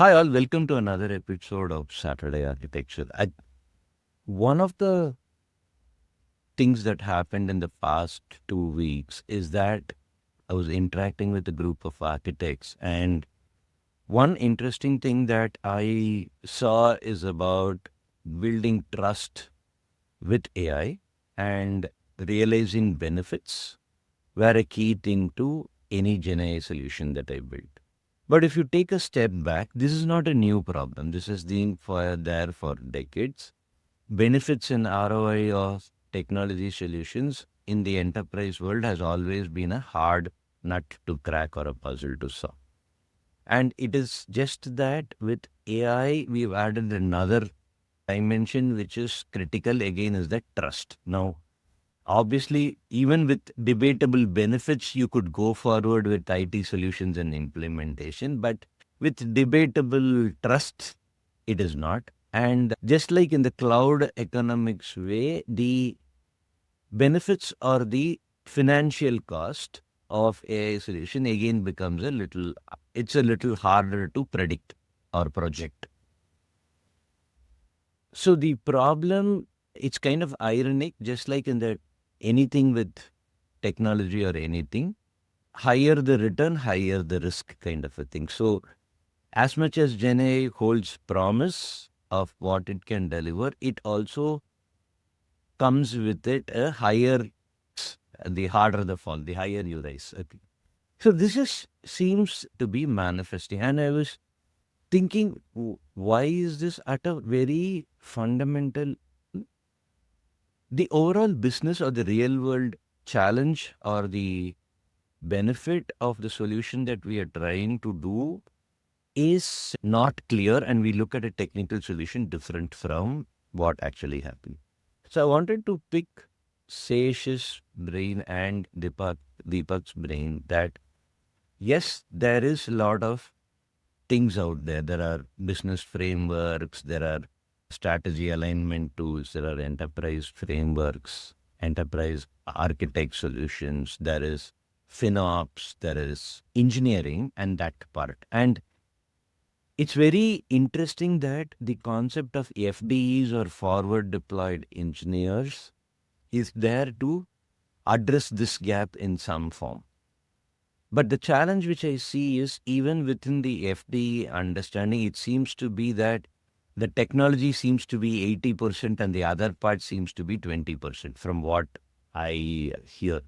Hi, all. Welcome to another episode of Saturday Architecture. One of the things that happened in the past 2 weeks is that I was interacting with a group of architects, and one interesting thing that I saw is about building trust with AI and realizing benefits were a key thing to any GenAI solution that I built. But if you take a step back, this is not a new problem. This has been there for decades. Benefits and ROI of technology solutions in the enterprise world has always been a hard nut to crack or a puzzle to solve. And it is just that with AI, we've added another dimension which is critical again is that trust. Now, obviously, even with debatable benefits, you could go forward with IT solutions and implementation, but with debatable trust, it is not. And just like in the cloud economics way, the benefits or the financial cost of AI solution again becomes it's a little harder to predict or project. So the problem, it's kind of ironic, just like in the anything with technology or anything, higher the return, higher the risk kind of a thing. So as much as GenAI holds promise of what it can deliver, it also comes with it a higher, the harder the fall, the higher you rise. Okay. So this seems to be manifesting. And I was thinking, why is this at a very fundamental, the overall business or the real world challenge or the benefit of the solution that we are trying to do is not clear, and we look at a technical solution different from what actually happened. So I wanted to pick Sesh's brain and Deepak's brain that yes, there is a lot of things out there. There are business frameworks, there are strategy alignment tools, there are enterprise frameworks, enterprise architect solutions, there is FinOps, there is engineering and that part. And it's very interesting that the concept of FDEs or forward deployed engineers is there to address this gap in some form. But the challenge which I see is even within the FDE understanding, it seems to be that the technology seems to be 80% and the other part seems to be 20% from what I hear.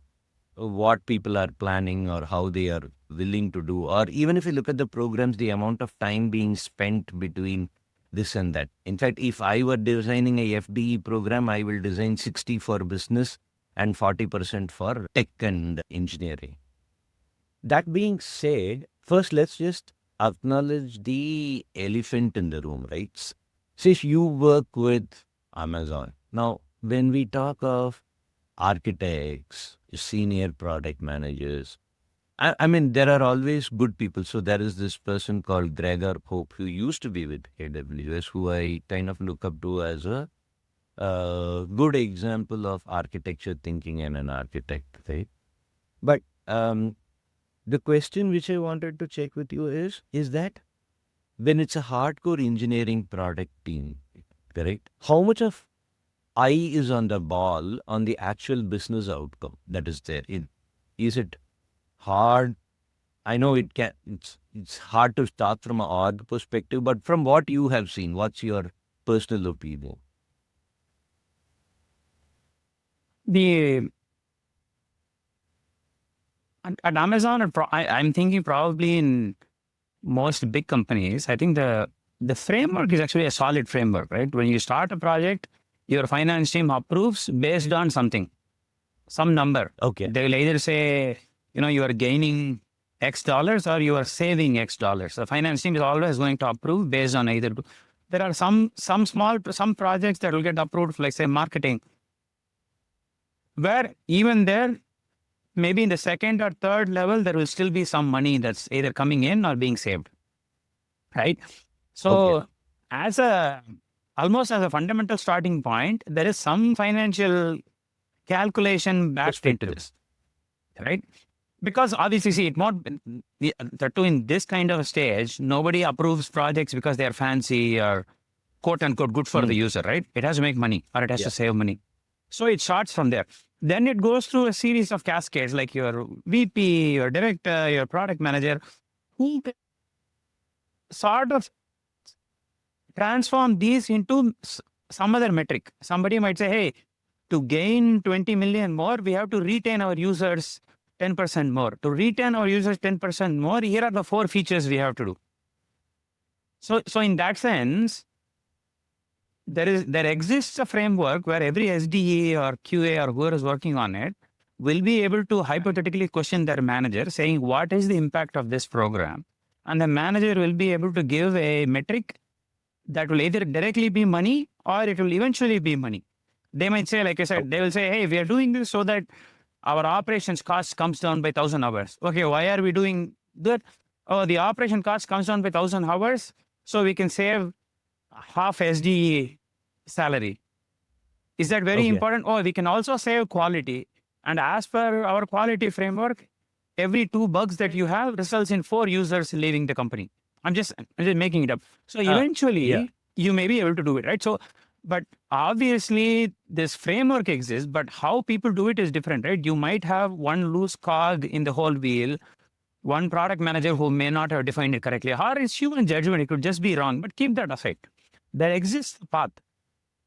What people are planning or how they are willing to do, or even if you look at the programs, the amount of time being spent between this and that. In fact, if I were designing a FDE program, I will design 60 for business and 40% for tech and engineering. That being said, first let's just acknowledge the elephant in the room, right? Since you work with Amazon. Now, when we talk of architects, senior product managers, I mean, there are always good people. So there is this person called Gregor Hohpe who used to be with AWS, who I kind of look up to as a good example of architecture thinking and an architect, right? But the question which I wanted to check with you is that when it's a hardcore engineering product team, correct? How much of eye is on the ball on the actual business outcome that is there? Is it hard? I know it's hard to start from an org perspective, but from what you have seen, what's your personal opinion? The at Amazon, I'm thinking probably in most big companies, I think the framework is actually a solid framework, right? When you start a project, your finance team approves based on something, some number. Okay. They will either say, you are gaining X dollars or you are saving X dollars. The finance team is always going to approve based on either. There are some projects that will get approved, like say marketing, where even there, maybe in the second or third level, there will still be some money that's either coming in or being saved, right? Okay. So, almost as a fundamental starting point, there is some financial calculation backed into Perspective. this, right? Because obviously, see, it not that too in this kind of a stage, nobody approves projects because they are fancy or quote unquote good for the user, right? It has to make money or it has to save money. So it starts from there. Then it goes through a series of cascades, like your VP, your director, your product manager, who can sort of transform these into some other metric. Somebody might say, hey, to gain 20 million more, we have to retain our users 10% more. To retain our users 10% more, here are the 4 features we have to do. So in that sense, there exists a framework where every SDE or QA or whoever is working on it will be able to hypothetically question their manager, saying, what is the impact of this program? And the manager will be able to give a metric that will either directly be money or it will eventually be money. They might say, like I said, they will say, hey, we are doing this so that our operations cost comes down by 1,000 hours. Okay, why are we doing that? Oh, the operation cost comes down by 1,000 hours, so we can save half SDE salary. Is that very important? Oh, we can also save quality. And as per our quality framework, every 2 bugs that you have results in 4 users leaving the company. I'm just making it up. So eventually, you may be able to do it, right? So, but obviously, this framework exists, but how people do it is different, right? You might have one loose cog in the whole wheel, one product manager who may not have defined it correctly, or it's human judgment, it could just be wrong, but keep that aside. There exists a path.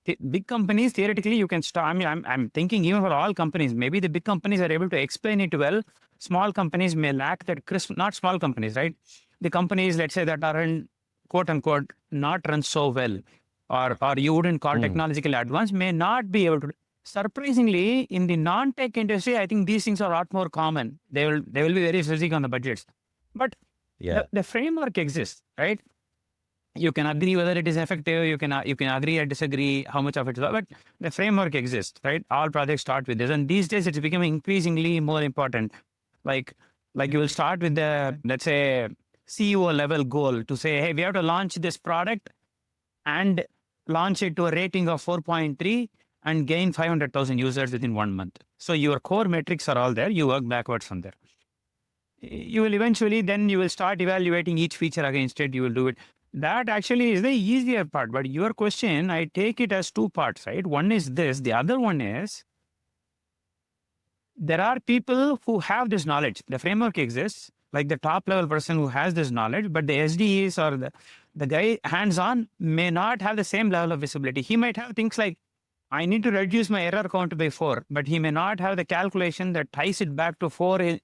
The big companies, theoretically, you can start. I mean, I'm thinking even for all companies, maybe the big companies are able to explain it well. Small companies may lack that crisp, not small companies, right? The companies, let's say, that are in quote unquote not run so well, or you wouldn't call technologically advanced, may not be able to. Surprisingly, in the non-tech industry, I think these things are a lot more common. They will be very specific on the budgets. But the framework exists, right? You can agree whether it is effective. You can agree or disagree how much of it is, but the framework exists, right? All projects start with this, and these days it's becoming increasingly more important. Like you will start with the, let's say, CEO level goal to say, hey, we have to launch this product and launch it to a rating of 4.3 and gain 500,000 users within 1 month. So your core metrics are all there. You work backwards from there. You will eventually, then you will start evaluating each feature against it. You will do it. That actually is the easier part. But your question, I take it as 2 parts, right? One is this. The other one is, there are people who have this knowledge. The framework exists, like the top level person who has this knowledge, but the SDEs or the guy hands-on may not have the same level of visibility. He might have things like, I need to reduce my error count by 4, but he may not have the calculation that ties it back to 4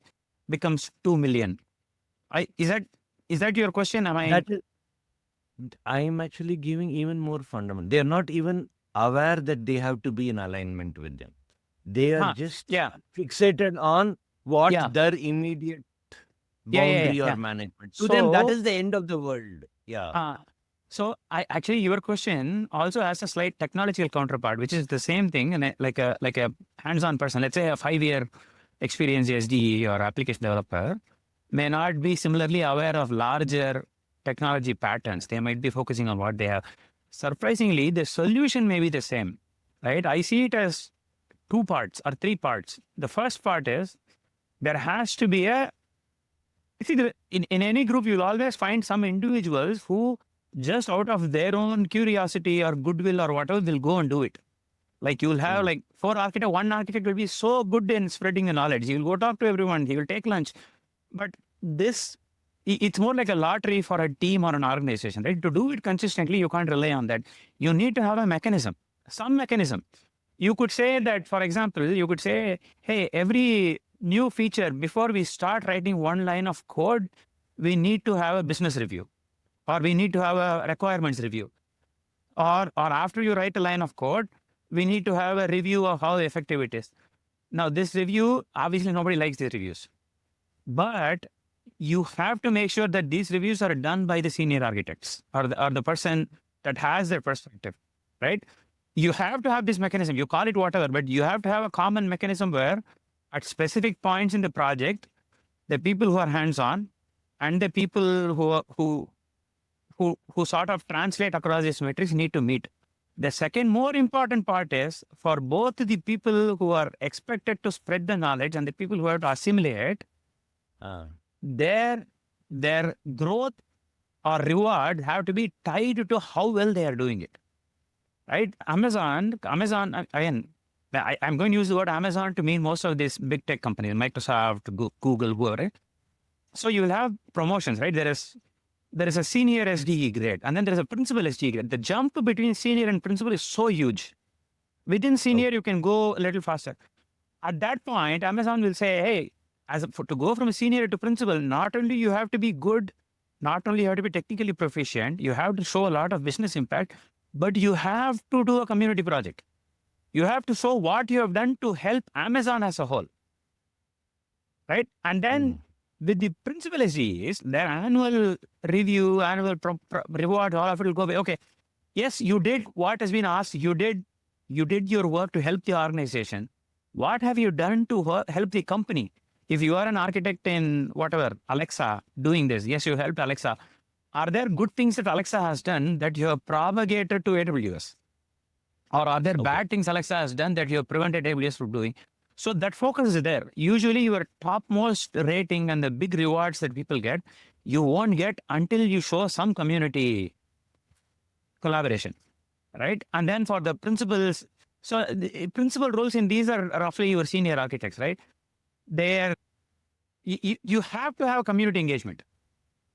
becomes 2 million. Is that your question? I'm actually giving even more fundamental. They're not even aware that they have to be in alignment with them. They are just fixated on what their immediate boundary or management. To them, that is the end of the world. So actually, your question also has a slight technological counterpart, which is the same thing, and like a hands-on person, let's say a 5-year experienced SDE or application developer, may not be similarly aware of larger technology patterns. They might be focusing on what they have. Surprisingly, the solution may be the same, right? I see it as 2 parts or 3 parts. The first part is, there has to be in any group, you'll always find some individuals who just out of their own curiosity or goodwill or whatever will go and do it. Like you'll have like 4 architects, 1 architect will be so good in spreading the knowledge. He will go talk to everyone. He will take lunch. But it's more like a lottery for a team or an organization, right? To do it consistently, you can't rely on that. You need to have a mechanism, some mechanism. You could say that, for example, hey, every new feature, before we start writing 1 line of code, we need to have a business review, or we need to have a requirements review, or after you write a line of code, we need to have a review of how effective it is. Now, this review, obviously nobody likes these reviews, but you have to make sure that these reviews are done by the senior architects or the person that has their perspective, right? You have to have this mechanism. You call it whatever, but you have to have a common mechanism where at specific points in the project, the people who are hands-on and the people who sort of translate across these metrics need to meet. The second more important part is, for both the people who are expected to spread the knowledge and the people who have to assimilate, Ah, Their growth or reward have to be tied to how well they are doing it. Right? Amazon, again, I'm going to use the word Amazon to mean most of these big tech companies, Microsoft, Google, whoever. Right? So you will have promotions, right? There is a senior SDE grade, and then there is a principal SDE grade. The jump between senior and principal is so huge. Within oh, senior, you can go a little faster. At that point, Amazon will say, hey, to go from a senior to principal, not only you have to be good, not only you have to be technically proficient, you have to show a lot of business impact, but you have to do a community project. You have to show what you have done to help Amazon as a whole, right? And then mm, with the principal SDEs, their annual review, annual reward, all of it will go away. Okay, yes, you did what has been asked. You did your work to help the organization. What have you done to help the company? If you are an architect in whatever, Alexa, doing this, yes, you helped Alexa. Are there good things that Alexa has done that you have propagated to AWS? Or are there okay. bad things Alexa has done that you have prevented AWS from doing? So that focus is there. Usually your topmost rating and the big rewards that people get, you won't get until you show some community collaboration, right? And then for the principals, so the principal roles in these are roughly your senior architects, right? They're, you have to have community engagement.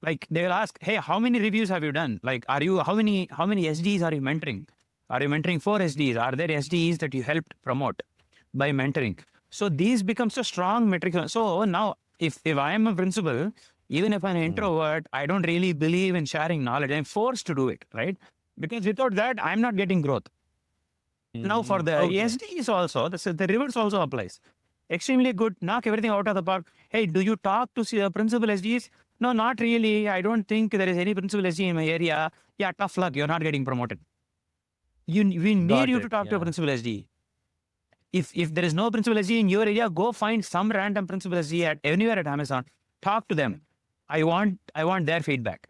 Like they will ask, hey, how many reviews have you done? Like, how many SDs are you mentoring? Are you mentoring 4 SDs? Are there SDs that you helped promote by mentoring? So these become so strong metrics. So now if I am a principal, even if I'm an Mm, introvert, I don't really believe in sharing knowledge. I'm forced to do it, right? Because without that, I'm not getting growth. Now for mm, the okay. SDs also, the reverse also applies. Extremely good, knock everything out of the park. Hey, do you talk to see the principal SDs? No, not really. I don't think there is any principal SD in my area. Yeah, tough luck. You're not getting promoted. We need Got you to it. talk to a Yeah. principal SD. If there is no principal SD in your area, go find some random principal SD at anywhere at Amazon. Talk to them. I want their feedback.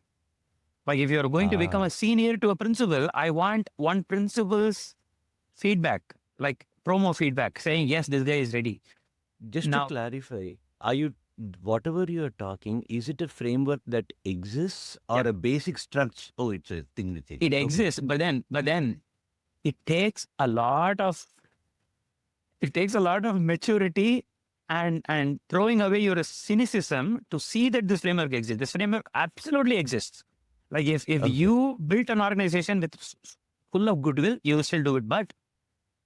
Like if you're going to become Ah, a senior to a principal, I want one principal's feedback, like promo feedback, saying yes, this guy is ready. just to Now clarify, are you, whatever you're talking, is it a framework that exists or yeah, a basic structure? Oh, it's a thing within it it. Okay. exists, but then it takes a lot of maturity and throwing away your cynicism to see that this framework exists. This framework absolutely exists. Like if Okay. you built an organization with full of goodwill, you will still do it. But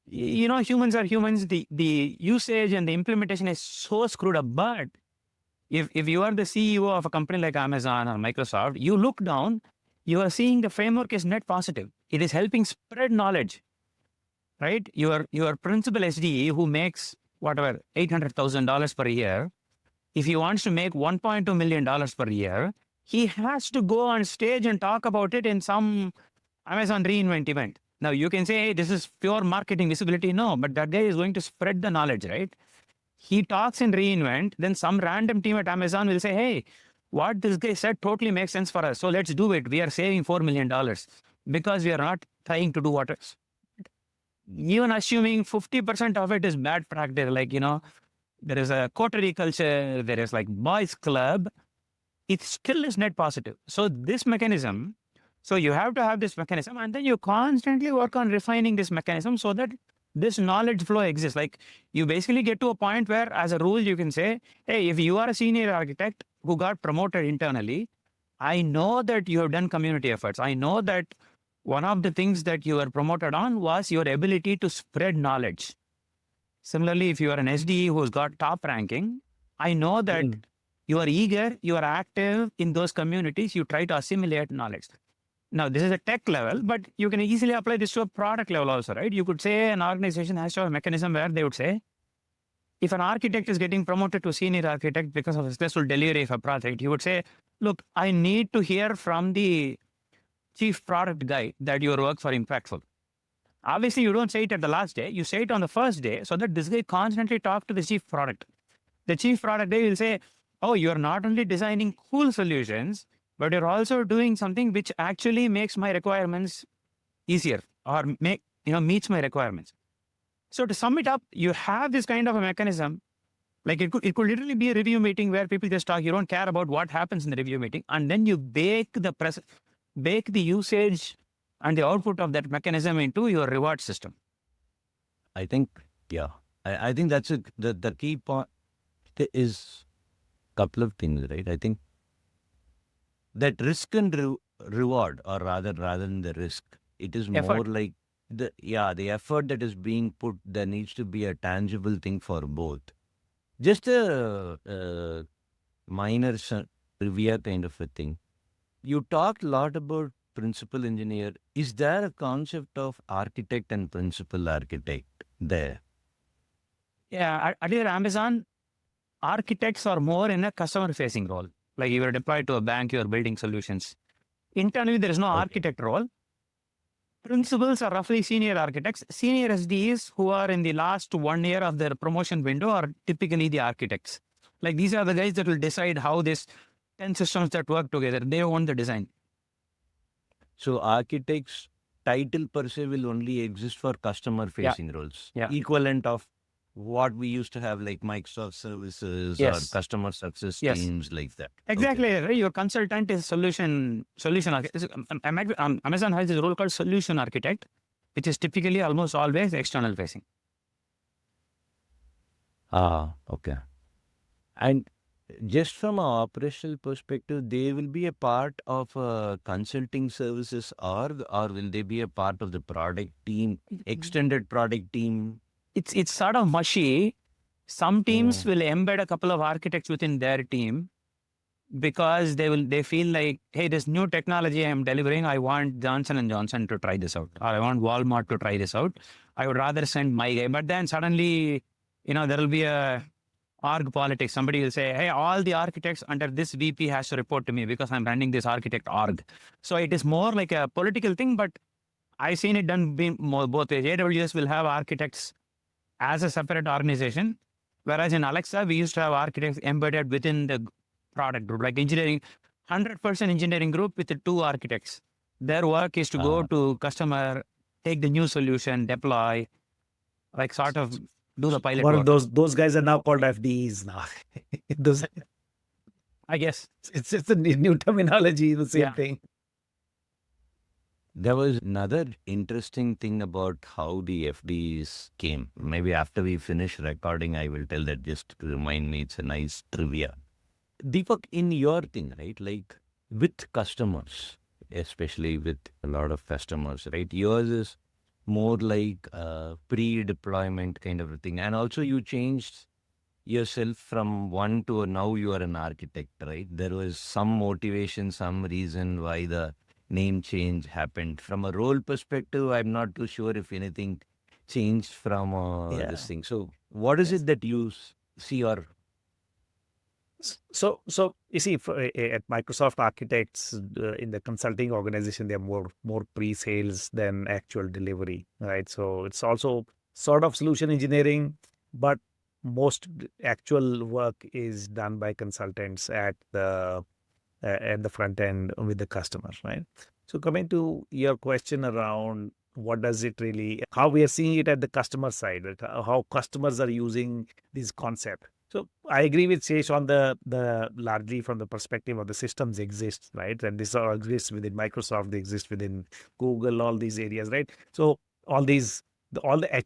humans are humans. The usage and the implementation is so screwed up. But if you are the CEO of a company like Amazon or Microsoft, you look down, you are seeing the framework is net positive. It is helping spread knowledge, right? Your principal SDE who makes whatever $800,000 per year, if he wants to make $1.2 million per year, he has to go on stage and talk about it in some Amazon reInvent event. Now you can say, hey, this is pure marketing visibility. No, but that guy is going to spread the knowledge, right? He talks in reInvent, then some random team at Amazon will say, hey, what this guy said totally makes sense for us. So let's do it. We are saving $4 million because we are not trying to do what even assuming 50% of it is bad practice, like, there is a coterie culture, there is like boys club, it still is net positive. So this mechanism, so you have to have this mechanism and then you constantly work on refining this mechanism so that this knowledge flow exists. Like you basically get to a point where as a rule, you can say, hey, if you are a senior architect who got promoted internally, I know that you have done community efforts. I know that one of the things that you were promoted on was your ability to spread knowledge. Similarly, if you are an SDE who's got top ranking, I know that Mm, you are eager, you are active in those communities, you try to assimilate knowledge. Now, this is a tech level, but you can easily apply this to a product level also, right? You could say an organization has to have a mechanism where they would say, if an architect is getting promoted to senior architect because of successful delivery of a project, he would say, look, I need to hear from the chief product guy that your work for impactful. Obviously, you don't say it at the last day. You say it on the first day so that this guy constantly talk to the chief product. The chief product guy will say, oh, you're not only designing cool solutions, but you're also doing something which actually makes my requirements easier or meets my requirements. So to sum it up, you have this kind of a mechanism Like it could literally be a review meeting where people just talk. You don't care about what happens in the review meeting, and then you bake the usage and the output of that mechanism into your reward system. I think, yeah, I think that's the key point is couple of things, right? I think that risk and reward, or rather than the risk, it is more Effort. like the effort that is being put. There needs to be a tangible thing for both. Just a minor trivia kind of a thing. You talked a lot about principal engineer. Is there a concept of architect and principal architect there? Yeah, at your Amazon, architects are more in a customer facing role. Like you are deployed to a bank, you are building solutions. Internally, there is no Okay. architect role. Principals are roughly senior architects. Senior SDEs who are in the last 1 year of their promotion window are typically the architects. Like these are the guys that will decide how this 10 systems that work together, they own the design. So architects title per se will only exist for customer Yeah. facing roles. Yeah. Equivalent of what we used to have like Microsoft services or Yes. customer success Yes. teams like that. Exactly. Right? Your consultant is solution architect. Amazon has this role called solution architect, which is typically almost always external facing. Okay. And just from an operational perspective, they will be a part of consulting services, or will they be a part of the product team, extended product team? It's sort of mushy. Some teams Mm. will embed a couple of architects within their team because they feel like, hey, this new technology I'm delivering, I want Johnson and Johnson to try this out, or I want Walmart to try this out. I would rather send my guy. But then suddenly, there will be a org politics. Somebody will say, hey, all the architects under this VP has to report to me because I'm running this architect org. So it is more like a political thing, but I've seen it done both ways. AWS will have architects as a separate organization, whereas in Alexa, we used to have architects embedded within the product group, like engineering, 100% engineering group with the 2 architects. Their work is to go Uh, to customer, take the new solution, deploy, like sort of do the pilot Kumaran, work. those guys are now called FDEs now. those I guess. it's a new terminology, the same Yeah. thing. There was another interesting thing about how the FDs came. Maybe after we finish recording, I will tell that just to remind me. It's a nice trivia. Deepak, in your thing, right? Like with customers, especially with a lot of customers, right? Yours is more like pre-deployment kind of a thing. And also you changed yourself from one to now you are an architect, right? There was some motivation, some reason why the name change happened. From a role perspective, I'm not too sure if anything changed from this thing. So what is it that you see or So you see, at Microsoft architects in the consulting organization, they're more pre-sales than actual delivery, right? So it's also sort of solution engineering, but most actual work is done by consultants at the front end with the customers, right? So coming to your question around what does it really, how we are seeing it at the customer side, right? How customers are using this concept. So I agree with Sesh on the largely from the perspective of the systems exist, right? And this all exists within Microsoft, they exist within Google, all these areas, right? So all the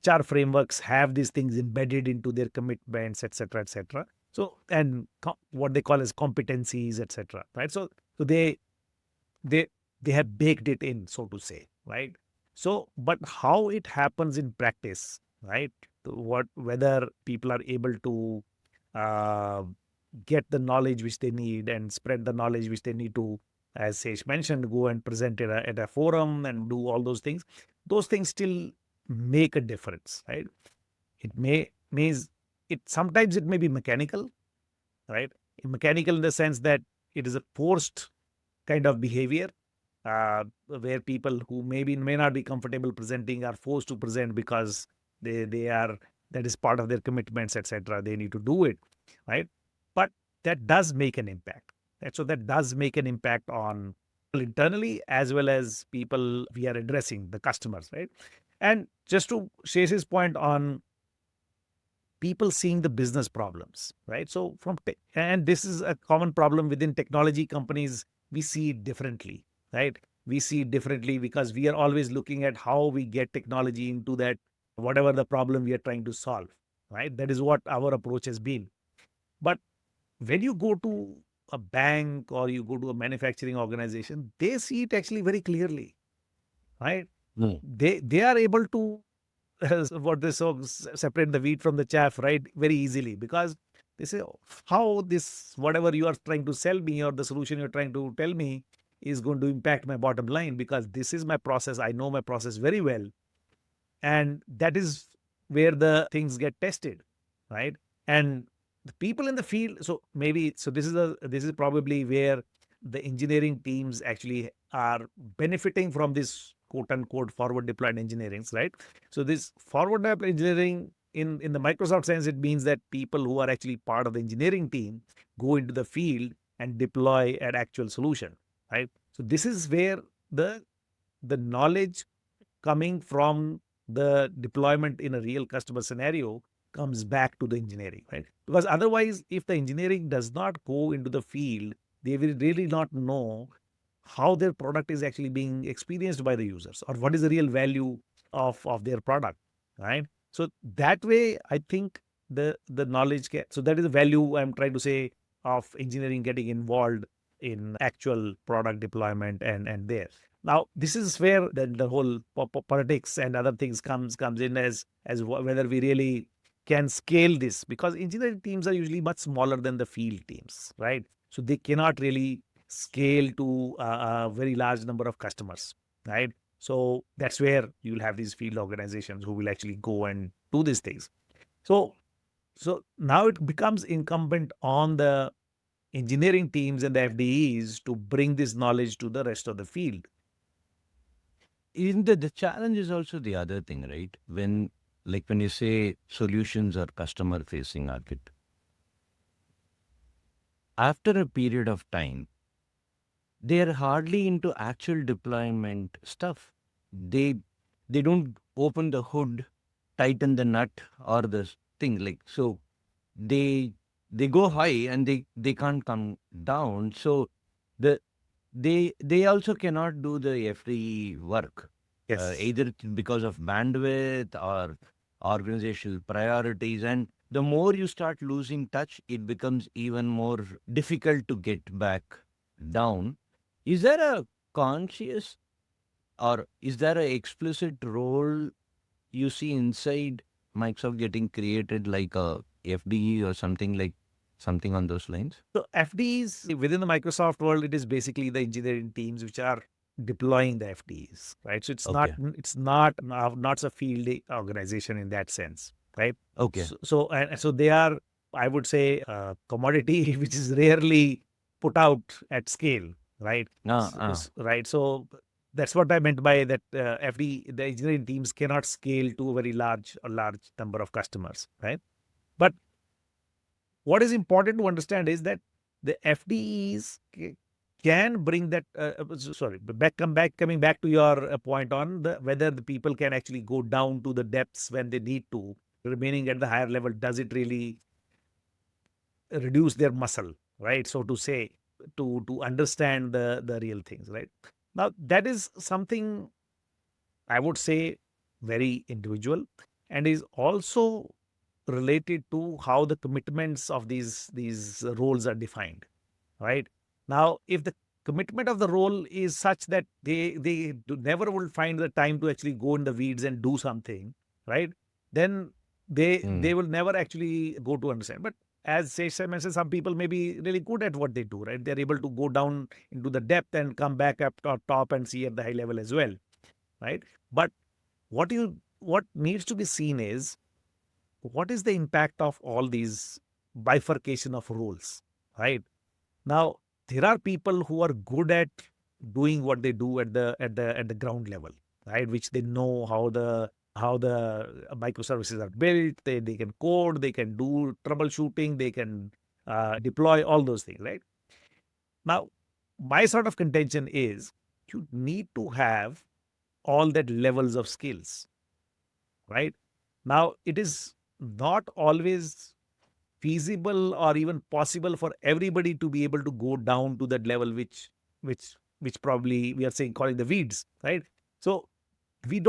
HR frameworks have these things embedded into their commitments, etc., etc. So and what they call as competencies, etc. Right? So they have baked it in, so to say, right? So, but how it happens in practice, right? Whether people are able to uh, get the knowledge which they need and spread the knowledge which they need to, as Sesh mentioned, go and present it at a forum and do all those things. Those things still make a difference, right? It means it sometimes it may be mechanical, right? Mechanical in the sense that it is a forced kind of behavior where people who may not be comfortable presenting are forced to present because they are, that is part of their commitments, etc. They need to do it, right? But that does make an impact. So that does make an impact on internally as well as people we are addressing, the customers, right? And just to Shesh's point on people seeing the business problems, right? So and this is a common problem within technology companies. We see it differently, right? We see it differently because we are always looking at how we get technology into that, whatever the problem we are trying to solve, right? That is what our approach has been. But when you go to a bank or you go to a manufacturing organization, they see it actually very clearly, right? Hmm. They are able to what they so separate the wheat from the chaff, right? Very easily, because they say, "Oh, how this whatever you are trying to sell me or the solution you're trying to tell me is going to impact my bottom line, because this is my process. I know my process very well, and that is where the things get tested, right? And the people in the field, so maybe so this is probably where the engineering teams actually are benefiting from this quote unquote forward deployed engineering, right? So this forward deployed engineering in the Microsoft sense, it means that people who are actually part of the engineering team go into the field and deploy an actual solution, right? So this is where the knowledge coming from the deployment in a real customer scenario comes back to the engineering, right? Because otherwise, if the engineering does not go into the field, they will really not know how their product is actually being experienced by the users, or what is the real value of their product, right? So that way, I think the knowledge so that is the value I'm trying to say of engineering getting involved in actual product deployment and there. Now, this is where the whole politics and other things comes in, as whether we really can scale this, because engineering teams are usually much smaller than the field teams, right? So they cannot really scale to a very large number of customers, right? So that's where you'll have these field organizations who will actually go and do these things. So now it becomes incumbent on the engineering teams and the FDEs to bring this knowledge to the rest of the field. In the challenge is also the other thing, right? When you say solutions are customer facing architect, after a period of time, they are hardly into actual deployment stuff. They don't open the hood, tighten the nut or the thing, like, so they they go high and they can't come down. So the they also cannot do the FDE work, Yes. either because of bandwidth or organizational priorities. And the more you start losing touch, it becomes even more difficult to get back down. Is there a conscious, or is there a explicit role you see inside Microsoft getting created, like a FDE or something on those lines? So FDEs within the Microsoft world, it is basically the engineering teams which are deploying the FDEs, right? So Okay. it's not a field organization in that sense, right? Okay. So they are, I would say, a commodity which is rarely put out at scale, right? Right. So that's what I meant by that. The engineering teams cannot scale to a very large number of customers, right? But what is important to understand is that the FDEs can bring that. Sorry, coming back to your point on whether the people can actually go down to the depths when they need to, remaining at the higher level. Does it really reduce their muscle, right? So to say, to understand the real things, right? Now that is something I would say very individual, and is also related to how the commitments of these roles are defined, right? Now, if the commitment of the role is such that never will find the time to actually go in the weeds and do something, right? Then they will never actually go to understand. But as Sesh mentioned, some people may be really good at what they do, right? They're able to go down into the depth and come back up top and see at the high level as well, right? But what needs to be seen is, what is the impact of all these bifurcation of roles, right? Now, there are people who are good at doing what they do at the ground level, right? Which they know how the microservices are built. They can code, they can do troubleshooting, they can deploy all those things, right? Now, my sort of contention is, you need to have all that levels of skills, right? Now, it is not always feasible or even possible for everybody to be able to go down to that level, which probably we are saying calling the weeds, right? So we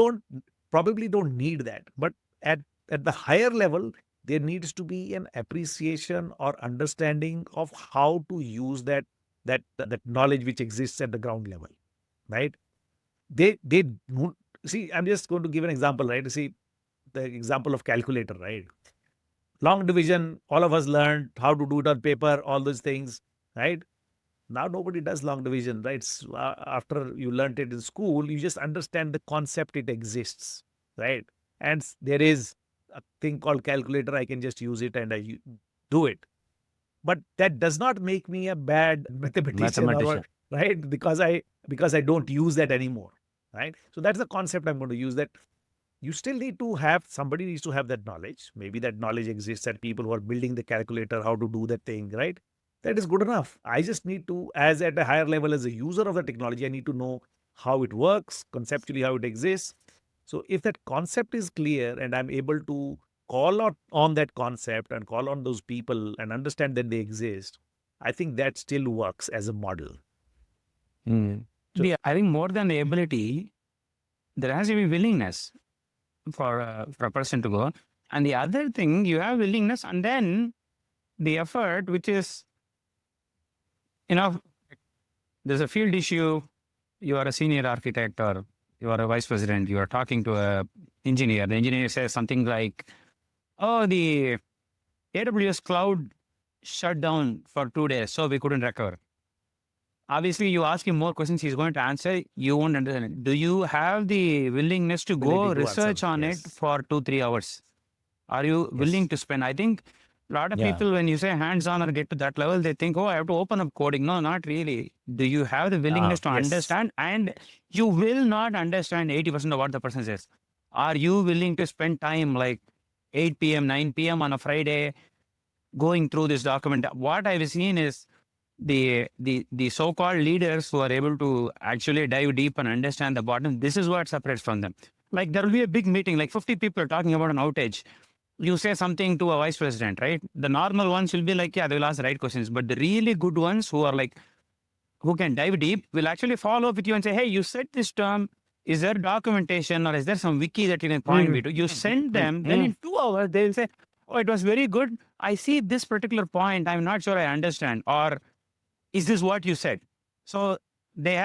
probably don't need that, but at the higher level there needs to be an appreciation or understanding of how to use that knowledge which exists at the ground level, right? They don't- See, I'm just going to give an example, right? See, the example of calculator, right? Long division, all of us learned how to do it on paper, all those things, right? Now nobody does long division, right? After you learned it in school, you just understand the concept, it exists, right? And there is a thing called calculator. I can just use it and do it. But that does not make me a bad mathematician or Mathematician. what, right? Because I don't use that anymore, right? So that's the concept I'm going to use. That you still need to have, somebody needs to have that knowledge. Maybe that knowledge exists at people who are building the calculator, how to do that thing, right? That is good enough. I just need to, as at a higher level, as a user of the technology, I need to know how it works, conceptually how it exists. So if that concept is clear and I'm able to call out on that concept and call on those people and understand that they exist, I think that still works as a model. So I think more than the ability, there has to be willingness for a person to go. And the other thing, you have willingness and then the effort, which is, there's a field issue, you are a senior architect or you are a vice president, you are talking to a engineer. The engineer says something like, oh, the AWS cloud shut down for 2 days, so we couldn't recover. Obviously, you ask him more questions, he's going to answer. You won't understand it. Do you have the willingness to go ability to research answer, on it yes, for 2-3 hours? Are you willing yes, to spend? I think a lot of Yeah. people, when you say hands-on or get to that level, they think, oh, I have to open up coding. No, not really. Do you have the willingness to yes. understand? And you will not understand 80% of what the person says. Are you willing to spend time like 8 p.m., 9 p.m. on a Friday going through this document? What I've seen is the so-called leaders who are able to actually dive deep and understand the bottom. This is what separates from them. Like there will be a big meeting, like 50 people are talking about an outage. You say something to a vice president, right? The normal ones will be like, yeah, they will ask the right questions. But the really good ones who are like, who can dive deep will actually follow up with you and say, hey, you said this term. Is there documentation or is there some wiki that you can point me to? You send them, then in 2 hours, they will say, oh, it was very good. I see this particular point. I'm not sure I understand. Or is this what you said? So they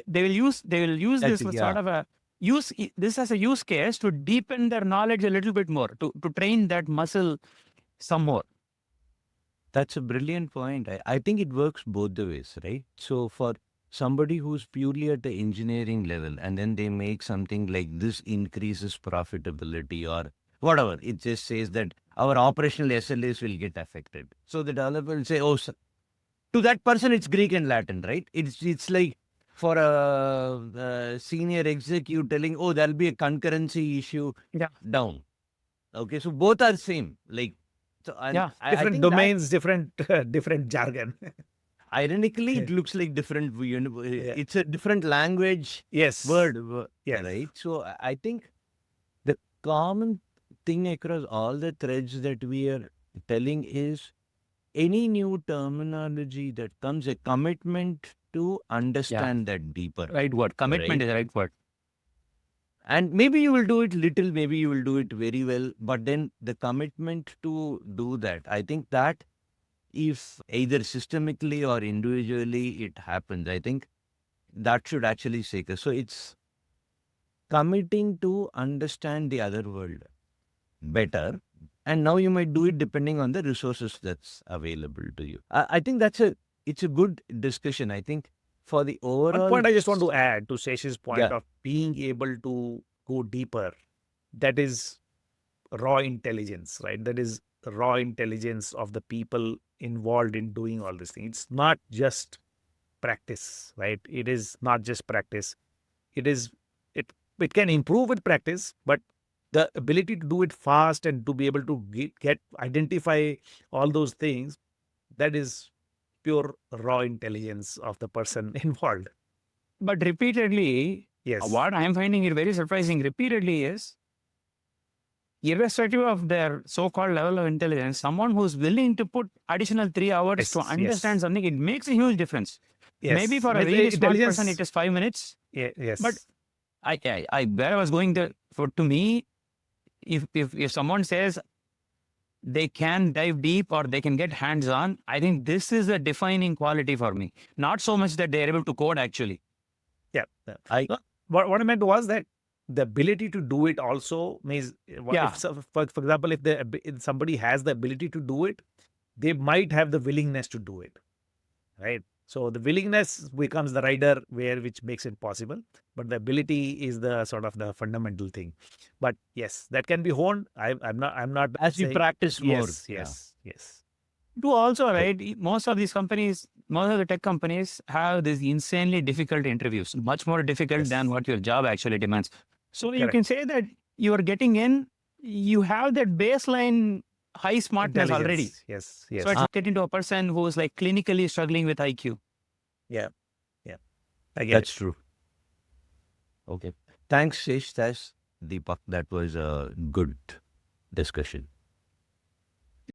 will use That's this it, as sort yeah. of a this as a use case to deepen their knowledge a little bit more, to train that muscle some more. That's a brilliant point. I think it works both the ways, right? So for somebody who's purely at the engineering level and then they make something like this increases profitability or whatever, it just says that our operational SLAs will get affected. So the developer will say, oh, to that person, it's Greek and Latin, right? It's like for a senior executive telling, oh, there'll be a concurrency issue Yeah. down. Okay, so both are same. Like, so and Yeah. I Different think that domains, different different jargon. ironically it looks like different. Yeah. It's a different language Yes. word, Yes. right? So I think the common thing across all the threads that we are telling is any new terminology that comes, a commitment to Yeah. understand that deeper, Right word. Commitment right? is the right word. And maybe you will do it little, maybe you will do it very well, but then the commitment to do that, I think that if either systemically or individually it happens, I think that should actually shake us. So it's committing to understand the other world better. And now you might do it depending on the resources that's available to you. I think it's a good discussion. I think for the One overall, point I just want to add to Sesh's point yeah, of being able to go deeper, that is raw intelligence, right? That is raw intelligence of the people involved in doing all these things. It's not just practice, right? It is not just practice. It is it it can improve with practice, but the ability to do it fast and to be able to get identify all those things, that is pure raw intelligence of the person involved. But repeatedly, Yes. what I'm finding it very surprising repeatedly is irrespective of their so-called level of intelligence, someone who's willing to put additional 3 hours to Yes, understand yes. something, it makes a huge difference. Maybe Yes. for a Means, really smart person, intelligence. it is 5 minutes. Yes. But where I was going there, to me, if someone says they can dive deep or they can get hands-on, I think this is a defining quality for me. Not so much that they're able to code actually. Yeah. I No, what I meant was that the ability to do it also means, Yeah. for example, if somebody has the ability to do it, they might have the willingness to do it, right? So the willingness becomes the rider which makes it possible, but the ability is the sort of the fundamental thing. But yes, that can be honed. I'm not as you saying, practice more. yes. Do also, right? Most of these companies, most of the tech companies have these insanely difficult interviews, much more difficult Yes. than what your job actually demands. So you Correct. can say that you are getting in, you have that baseline high smartness already. Intelligence. Yes. So it's get into a person who's like clinically struggling with IQ. Yeah. I get That's true. Okay. Thanks, Sesh. Thanks, Deepak. That was a good discussion.